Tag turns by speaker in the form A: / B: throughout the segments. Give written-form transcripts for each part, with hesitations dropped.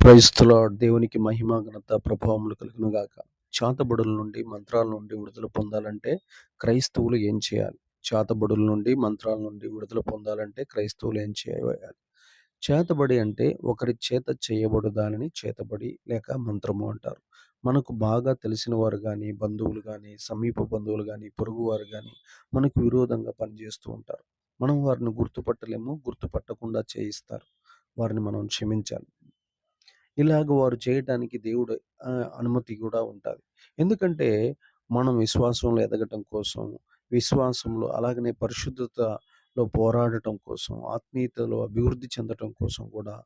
A: Praise the lord. దేవునికి మహిమ, ఘనత, ప్రభావములు కలుగును గాక. చాతబడుల నుండి, మంత్రాల నుండి విడుదల పొందాలంటే క్రైస్తవులు ఏం చేయాలి? చాతబడుల నుండి, మంత్రాల నుండి విడుదల పొందాలంటే క్రైస్తవులు ఏం చేయాలి? చేతబడి అంటే ఒకరి చేత చేయబడు దానిని చేతబడి లేక మంత్రము అంటారు. మనకు బాగా తెలిసిన వారు గాని, బంధువులు గాని, సమీప బంధువులు గాని, పొరుగువారు గాని మనకు విరోధంగా పనిచేస్తూ ఉంటారు. మనం వారిని గుర్తుపట్టలేము. గుర్తుపట్టకుండా చేయిస్తారు. వారిని మనం క్షమించాలి. ఇలాగ వారు చేయటానికి దేవుడు అనుమతి కూడా ఉంటది. ఎందుకంటే మనం విశ్వాసంలో ఎదగటం కోసం, విశ్వాసంలో అలాగనే పరిశుద్ధతలో పోరాడటం కోసం, ఆత్మీయతలో అభివృద్ధి చెందటం కోసం కూడా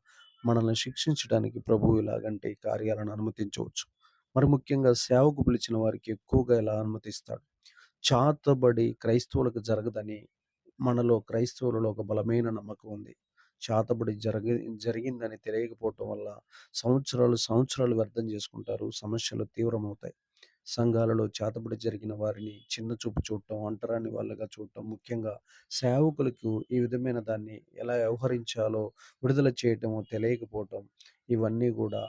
A: మనల్ని శిక్షించడానికి ప్రభువు ఇలాగంటి కార్యాలను అనుమతించవచ్చు. మరి ముఖ్యంగా సేవకు పిలిచిన వారికి ఎక్కువగా ఇలా అనుమతిస్తాడు. చాతబడి క్రైస్తవులకు జరగదని మనలో క్రైస్తవులలో ఒక బలమైన నమ్మకం ఉంది. చాతబడి జరిగిందని తెలియకపోవటం వల్ల సంవత్సరాలు వ్యర్థం చేసుకుంటారు. సమస్యలు తీవ్రమవుతాయి. సంఘాలలో చేతబడి జరిగిన వారిని చిన్న చూపు చూడటం, అంటరాని వాళ్ళగా చూడటం, ముఖ్యంగా సేవకులకు ఈ విధమైన దాన్ని ఎలా వ్యవహరించాలో విడుదల చేయటమో తెలియకపోవటం, ఇవన్నీ కూడా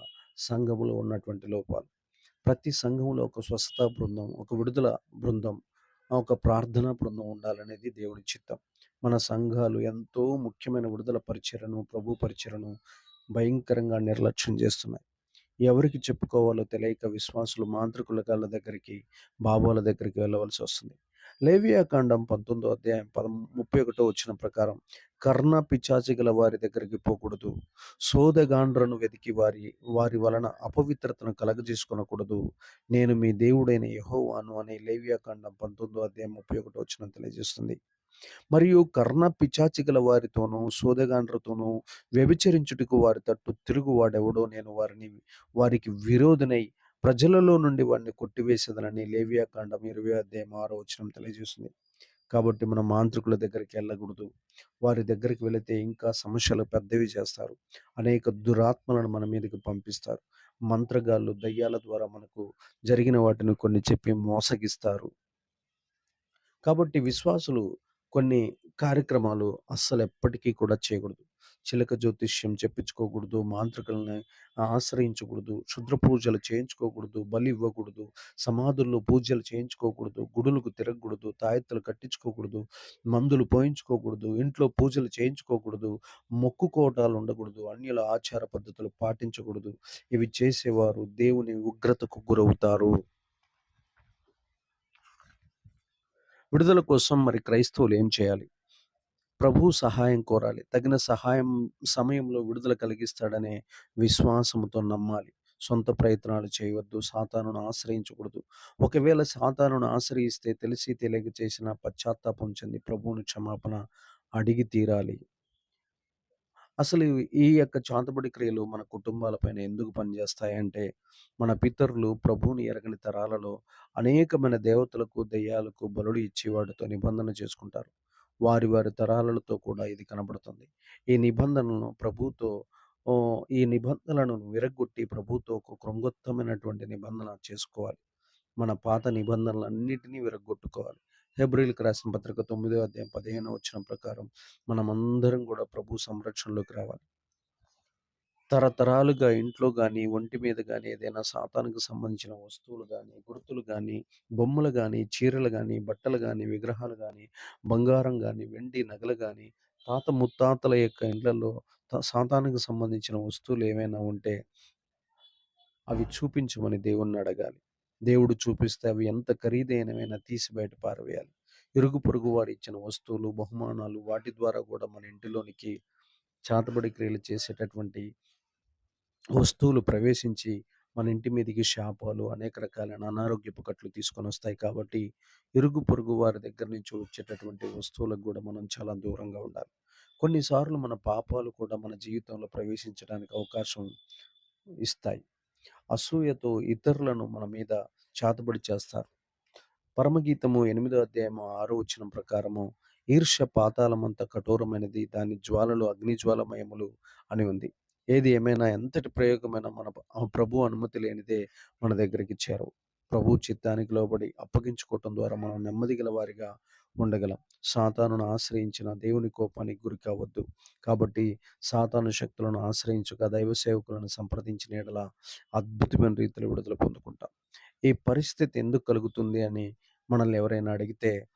A: సంఘములో ఉన్నటువంటి లోపాలు. ప్రతి సంఘంలో ఒక స్వస్థతా బృందం, ఒక విడుదల బృందం, ఒక ప్రార్థనా బృందం ఉండాలనేది దేవుని చిత్తం. మన సంఘాలు ఎంతో ముఖ్యమైన విడుదల పరిచర్యను, ప్రభు పరిచర్యను భయంకరంగా నిర్లక్ష్యం చేస్తున్నాయి. ఎవరికి చెప్పుకోవాలో తెలియక విశ్వాసులు మాంత్రికుల దగ్గరికి, బాబాల దగ్గరికి వెళ్ళవలసి వస్తుంది. లేవియాకాండం 19వ అధ్యాయం 31వ వచనం ప్రకారం కర్ణ పిచాచి గల వారి దగ్గరికి పోకూడదు, సోదగాండ్రను వెతికి వారి వలన అపవిత్రతను కలగజేసుకొనకూడదు, నేను మీ దేవుడైన యెహోవాను అని లేవియాకాండం 19వ అధ్యాయం 31వ వచనం తెలియజేస్తుంది. మరియు కర్ణ పిచాచి గల వారితోనూ సోదగాండ్రతోనూ వ్యభిచరించుటకు వారి తట్టు తిరుగువాడెవడో నేను వారికి విరోధనై ప్రజలలో నుండి వారిని కొట్టివేసేదనని లేవియాకాండం 20వ అధ్యాయం 6వ వచనం తెలియజేస్తుంది. కాబట్టి మనం మాంత్రికుల దగ్గరికి వెళ్ళకూడదు. వారి దగ్గరికి వెళితే ఇంకా సమస్యలు పెద్దవి చేస్తారు. అనేక దురాత్మలను మన మీదకి పంపిస్తారు. మంత్రగాళ్ళు దయ్యాల ద్వారా మనకు జరిగిన వాటిని కొన్ని చెప్పి మోసగిస్తారు. కాబట్టి విశ్వాసులు కొన్ని కార్యక్రమాలు అస్సలు ఎప్పటికీ కూడా చేయకూడదు. చిలక జ్యోతిష్యం చెప్పించుకోకూడదు, మాంత్రికులని ఆశ్రయించకూడదు, క్షుద్ర పూజలు చేయించుకోకూడదు, బలి ఇవ్వకూడదు, సమాధుల్లో పూజలు చేయించుకోకూడదు, గుడులకు తిరగకూడదు, తాయెత్తులు కట్టించుకోకూడదు, మందులు పోయించుకోకూడదు, ఇంట్లో పూజలు చేయించుకోకూడదు, మొక్కుకోటాలు ఉండకూడదు, అన్యుల ఆచార పద్ధతులు పాటించకూడదు. ఇవి చేసేవారు దేవుని ఉగ్రతకు గురవుతారు. విడుదల కోసం మరి క్రైస్తవులు ఏం చేయాలి? ప్రభు సహాయం కోరాలి. తగిన సమయంలో విడుదల కలిగిస్తాడనే విశ్వాసముతో నమ్మాలి. సొంత ప్రయత్నాలు చేయవద్దు. సాతానును ఆశ్రయించకూడదు. ఒకవేళ సాతానును ఆశ్రయిస్తే తెలిసి తెలియక చేసిన పశ్చాత్తాపం చెంది ప్రభువుని క్షమాపణ అడిగి తీరాలి. అసలు ఈ యొక్క చాతబడి క్రియలు మన కుటుంబాలపైన ఎందుకు పనిచేస్తాయంటే, మన పితరులు ప్రభువుని ఎరగని తరాలలో అనేకమైన దేవతలకు, దెయ్యాలకు బలులు ఇచ్చి వాటితో నిబంధన చేసుకుంటారు. వారి తరాలతో కూడా ఇది కనబడుతుంది. ఈ నిబంధనలను ప్రభువుతో ఈ నిబంధనలను విరగ్గొట్టి ప్రభువుతో ఒక కృంగొత్తమైనటువంటి నిబంధన చేసుకోవాలి. మన పాత నిబంధనలన్నిటినీ విరగ్గొట్టుకోవాలి. హెబ్రీయులకు రాసిన పత్రిక 9వ అధ్యాయం 15వ వచనం ప్రకారం మనమందరం కూడా ప్రభు సంరక్షణలోకి రావాలి. తరతరాలుగా ఇంట్లో కానీ, ఒంటి మీద కానీ ఏదైనా సాతానుకు సంబంధించిన వస్తువులు కానీ, గుర్తులు కానీ, బొమ్మలు కానీ, చీరలు కానీ, బట్టలు కానీ, విగ్రహాలు కానీ, బంగారం కానీ, వెండి నగలు కానీ, తాత ముత్తాతల యొక్క ఇండ్లలో సాతానుకు సంబంధించిన వస్తువులు ఏమైనా ఉంటే అవి చూపించమని దేవుణ్ణి అడగాలి. దేవుడు చూపిస్తే అవి ఎంత ఖరీదైనవైనా తీసి బయట పారవేయాలి. ఇరుగు పొరుగు వారు ఇచ్చిన వస్తువులు, బహుమానాలు వాటి ద్వారా కూడా మన ఇంటిలోనికి చాతబడి క్రియలు చేసేటటువంటి వస్తువులు ప్రవేశించి మన ఇంటి మీదకి శాపాలు, అనేక రకాలైన అనారోగ్యపు కట్లు తీసుకొని వస్తాయి. కాబట్టి ఇరుగు పొరుగు వారి దగ్గర నుంచి వచ్చేటటువంటి వస్తువులకు కూడా మనం చాలా దూరంగా ఉండాలి. కొన్నిసార్లు మన పాపాలు కూడా మన జీవితంలో ప్రవేశించడానికి అవకాశం ఇస్తాయి. అసూయతో ఇతరులను మన మీద చాతబడి చేస్తారు. పరమగీతము 8వ అధ్యాయము 6వ వచనం ప్రకారము ఈర్ష్య పాతాళమంత కఠోరమైనది, దాని జ్వాలలు అగ్నిజ్వాలమయములు అని ఉంది. ఏది ఏమైనా ఎంతటి ప్రయోగమైన మన ప్రభు అనుమతి లేనిదే మన దగ్గరికి చేరవు. ప్రభు చిత్తానికి లోబడి అప్పగించుకోవటం ద్వారా మనం నెమ్మది గల వారిగా, ఉండగలం. సాతానును ఆశ్రయించిన దేవుని కోపానికి గురి కావద్దు. కాబట్టి సాతాను శక్తులను ఆశ్రయించక దైవ సేవకులను సంప్రదించిన యెడల అద్భుతమైన రీతిలో విడుదల పొందుకుంటాం. ఈ పరిస్థితి ఎందుకు కలుగుతుంది అని మనల్ని ఎవరైనా అడిగితే,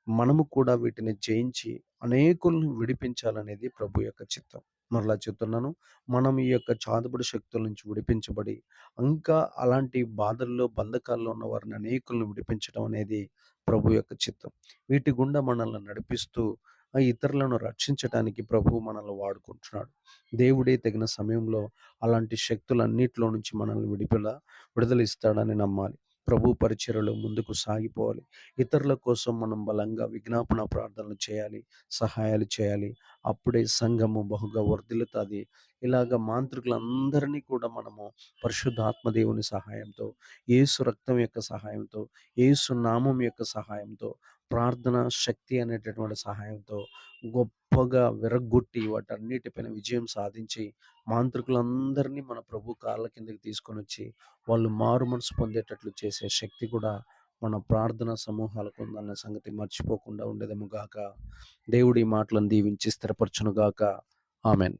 A: మనము కూడా వీటిని జయించి అనేకులను విడిపించాలనేది ప్రభు యొక్క చిత్తం. మరలా చెప్తున్నాను. మనం ఈ యొక్క చాతబడి శక్తుల నుంచి విడిపించబడి, ఇంకా అలాంటి బాధల్లో, బంధకాల్లో ఉన్న వారిని అనేకులను విడిపించడం అనేది ప్రభు యొక్క చిత్తం. వీటి గుండా మనల్ని నడిపిస్తూ ఇతరులను రక్షించటానికి ప్రభువు మనల్ని వాడుకుంటున్నాడు. దేవుడే తగిన సమయంలో అలాంటి శక్తులన్నిటిలో నుంచి మనల్ని విడుదల ఇస్తాడని నమ్మాలి. ప్రభు పరిచర్యలో ముందుకు సాగిపోవాలి. ఇతరుల కోసం మనం బలంగా విజ్ఞాపన ప్రార్థనలు చేయాలి, సహాయాలు చేయాలి. అప్పుడే సంఘము బహుగా వర్ధిల్లుతాది. ఇలాగ మాంత్రికులందరినీ కూడా మనము పరిశుద్ధాత్మ దేవుని సహాయంతో, యేసు రక్తం యొక్క సహాయంతో, యేసు నామం యొక్క సహాయంతో, ప్రార్థన శక్తి అనేటటువంటి సహాయంతో గొప్పగా విరగ్గొట్టి వాటన్నిటిపైన విజయం సాధించి మాంత్రికులందరినీ మన ప్రభు కాళ్ళ కిందకి తీసుకొనొచ్చి వాళ్ళు మారు మనసు పొందేటట్లు చేసే శక్తి కూడా మన ప్రార్థనా సమూహాలకు ఉందన్న సంగతి మర్చిపోకుండా ఉండేదము గాక. దేవుడి మాటలను దీవించి స్థిరపరచును గాక. ఆమెన్.